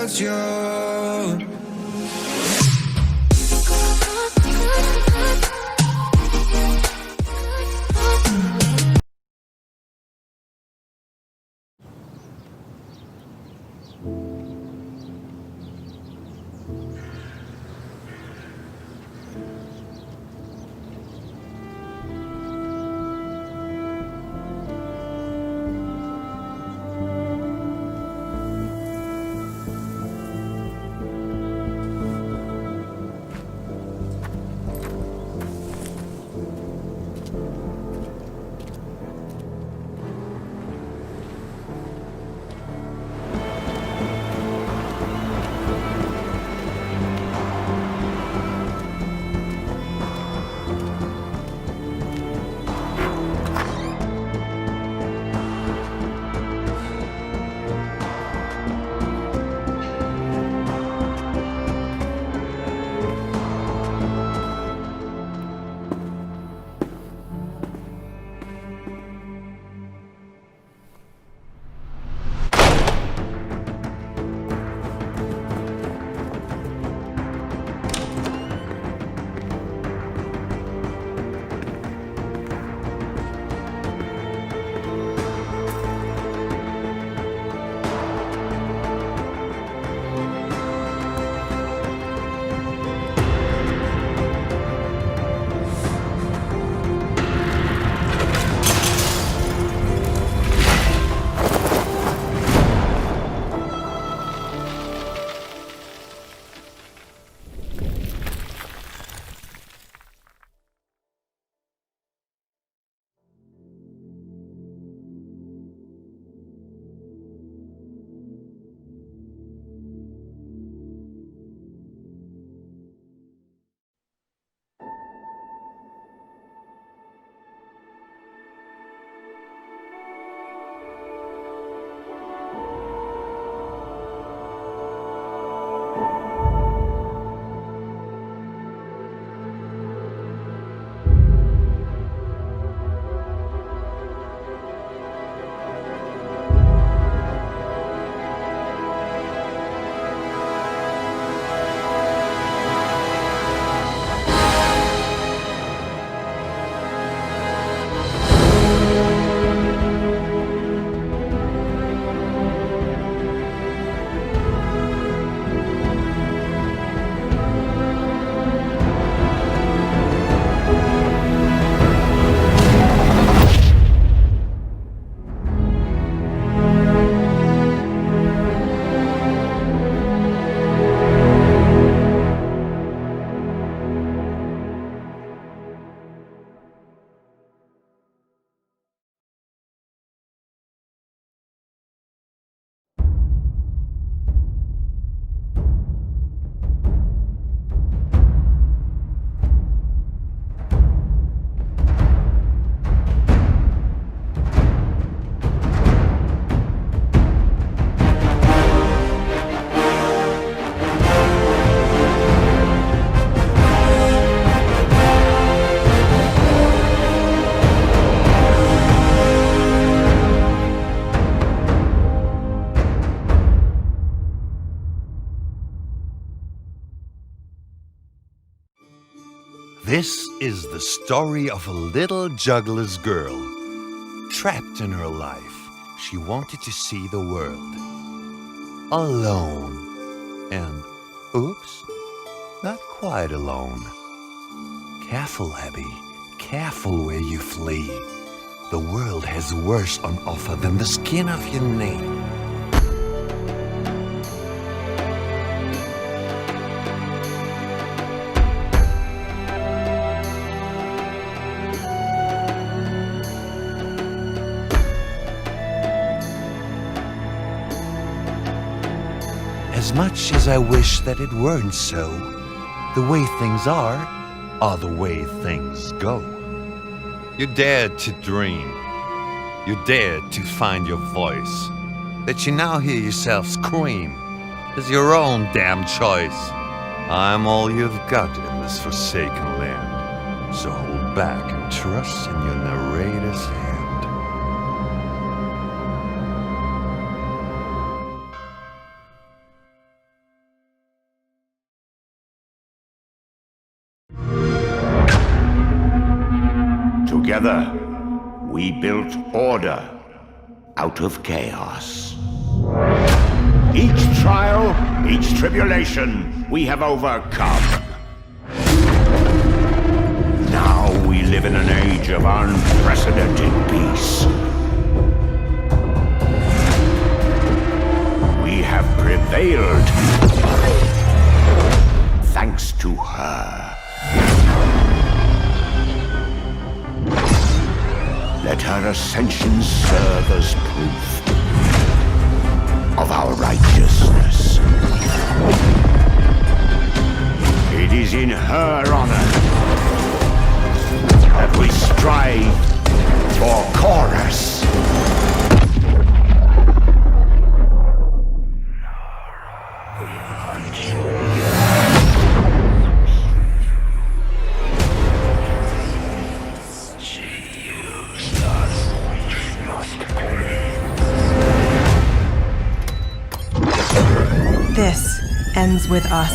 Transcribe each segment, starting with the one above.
without you. This is the story of a little juggler's girl. Trapped in her life, she wanted to see the world. Alone. And, oops, not quite alone. Careful, Abby. Careful where you flee. The world has worse on offer than the skin of your knee. As much as I wish that it weren't so, the way things are the way things go. You dared to dream. You dared to find your voice. That you now hear yourself scream is your own damn choice. I'm all you've got in this forsaken land, so hold back and trust in your narrator's hand. Together, we built order out of chaos. Each trial, each tribulation, we have overcome. Now we live in an age of unprecedented peace. We have prevailed thanks to her. Let her ascension serve as proof of our righteousness. It is in her honor that we strive for chorus. This ends with us.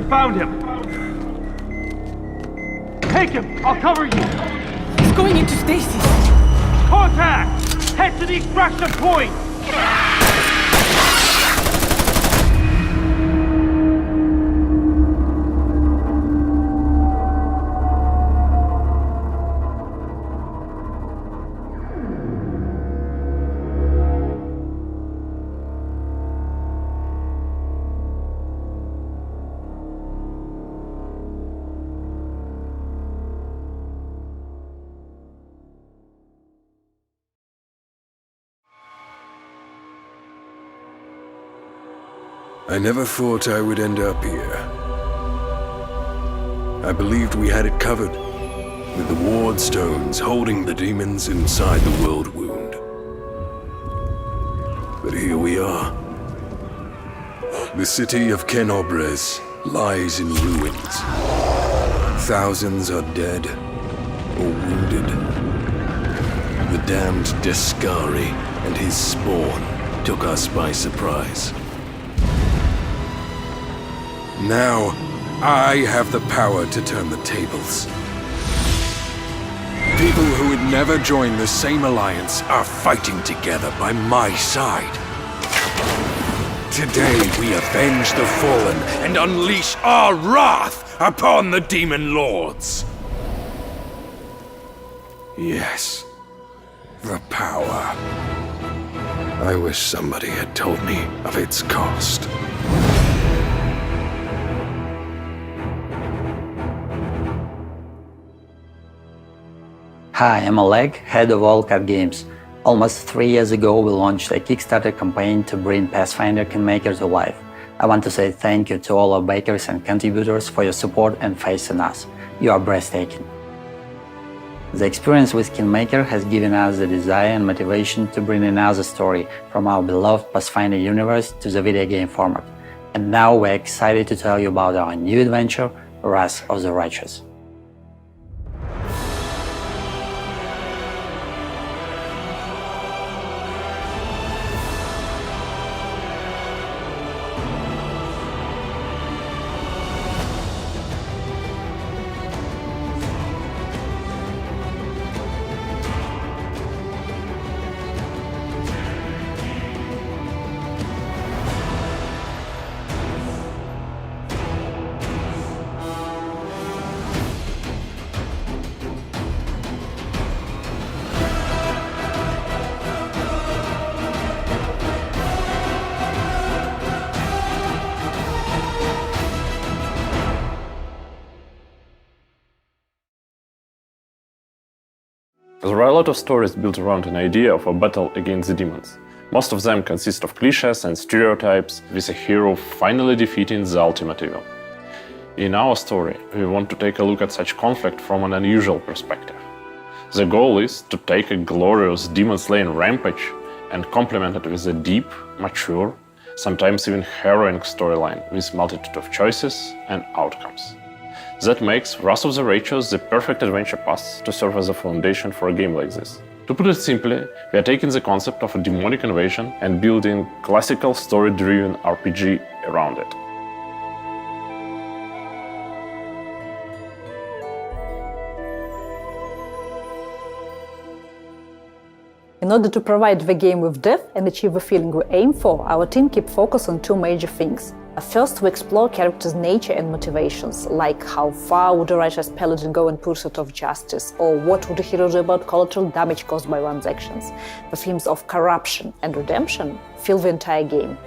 Found him! Take him! I'll cover you! He's going into stasis! Contact! Head to the extraction point! I never thought I would end up here. I believed we had it covered, with the ward stones holding the demons inside the world wound. But here we are. The city of Kenobres lies in ruins. Thousands are dead or wounded. The damned Descari and his spawn took us by surprise. Now, I have the power to turn the tables. People who would never join the same alliance are fighting together by my side. Today we avenge the fallen and unleash our wrath upon the demon lords. Yes, the power. I wish somebody had told me of its cost. Hi, I'm Oleg, head of all card games. Almost 3 years ago we launched a Kickstarter campaign to bring Pathfinder Kingmaker to life. I want to say thank you to all our backers and contributors for your support and faith in us. You are breathtaking. The experience with Kingmaker has given us the desire and motivation to bring another story from our beloved Pathfinder universe to the video game format. And now we're excited to tell you about our new adventure, Wrath of the Righteous. There are a lot of stories built around an idea of a battle against the demons. Most of them consist of cliches and stereotypes, with a hero finally defeating the ultimate evil. In our story, we want to take a look at such conflict from an unusual perspective. The goal is to take a glorious demon-slaying rampage and complement it with a deep, mature, sometimes even harrowing storyline with multitude of choices and outcomes. That makes Wrath of the Righteous the perfect adventure path to serve as a foundation for a game like this. To put it simply, we are taking the concept of a demonic invasion and building classical story-driven RPG around it. In order to provide the game with depth and achieve the feeling we aim for, our team keeps focus on two major things. First, we explore characters' nature and motivations, like how far would a righteous paladin go in pursuit of justice, or what would a hero do about collateral damage caused by one's actions. The themes of corruption and redemption fill the entire game.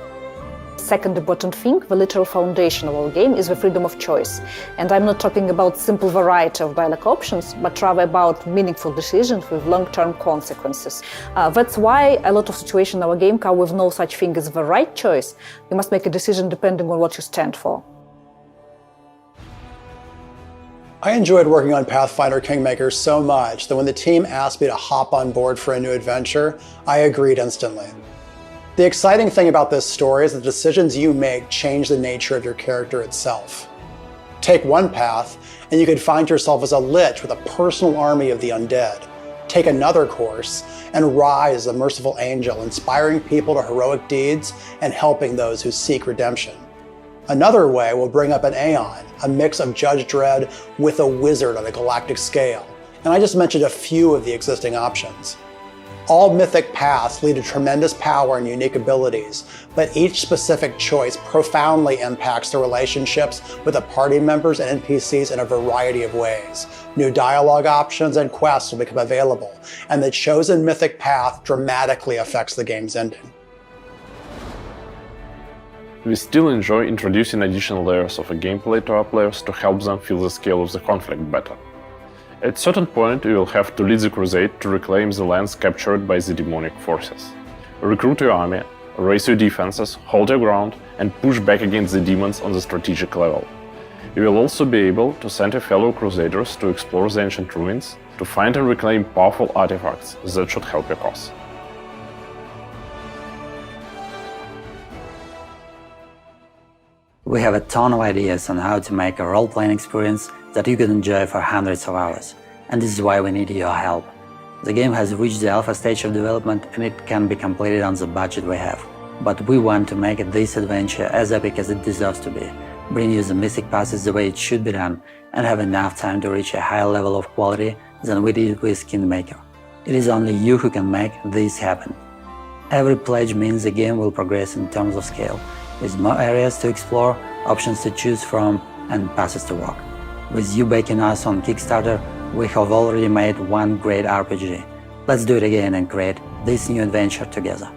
Second important thing, the literal foundation of our game is the freedom of choice. And I'm not talking about simple variety of dialogue options, but rather about meaningful decisions with long-term consequences. That's why a lot of situations in our game come with no such thing as the right choice. You must make a decision depending on what you stand for. I enjoyed working on Pathfinder Kingmaker so much that when the team asked me to hop on board for a new adventure, I agreed instantly. The exciting thing about this story is that the decisions you make change the nature of your character itself. Take one path, and you could find yourself as a lich with a personal army of the undead. Take another course, and rise as a merciful angel, inspiring people to heroic deeds and helping those who seek redemption. Another way will bring up an Aeon, a mix of Judge Dredd with a wizard on a galactic scale. And I just mentioned a few of the existing options. All mythic paths lead to tremendous power and unique abilities, but each specific choice profoundly impacts the relationships with the party members and NPCs in a variety of ways. New dialogue options and quests will become available, and the chosen mythic path dramatically affects the game's ending. We still enjoy introducing additional layers of a gameplay to our players to help them feel the scale of the conflict better. At a certain point, you will have to lead the crusade to reclaim the lands captured by the demonic forces. Recruit your army, raise your defenses, hold your ground, and push back against the demons on the strategic level. You will also be able to send your fellow crusaders to explore the ancient ruins, to find and reclaim powerful artifacts that should help your cause. We have a ton of ideas on how to make a role-playing experience that you could enjoy for hundreds of hours, and this is why we need your help. The game has reached the alpha stage of development and it can be completed on the budget we have. But we want to make this adventure as epic as it deserves to be, bring you the mystic passes the way it should be done, and have enough time to reach a higher level of quality than we did with Kingmaker. It is only you who can make this happen. Every pledge means the game will progress in terms of scale, with more areas to explore, options to choose from, and passes to walk. With you backing us on Kickstarter, we have already made one great RPG. Let's do it again and create this new adventure together.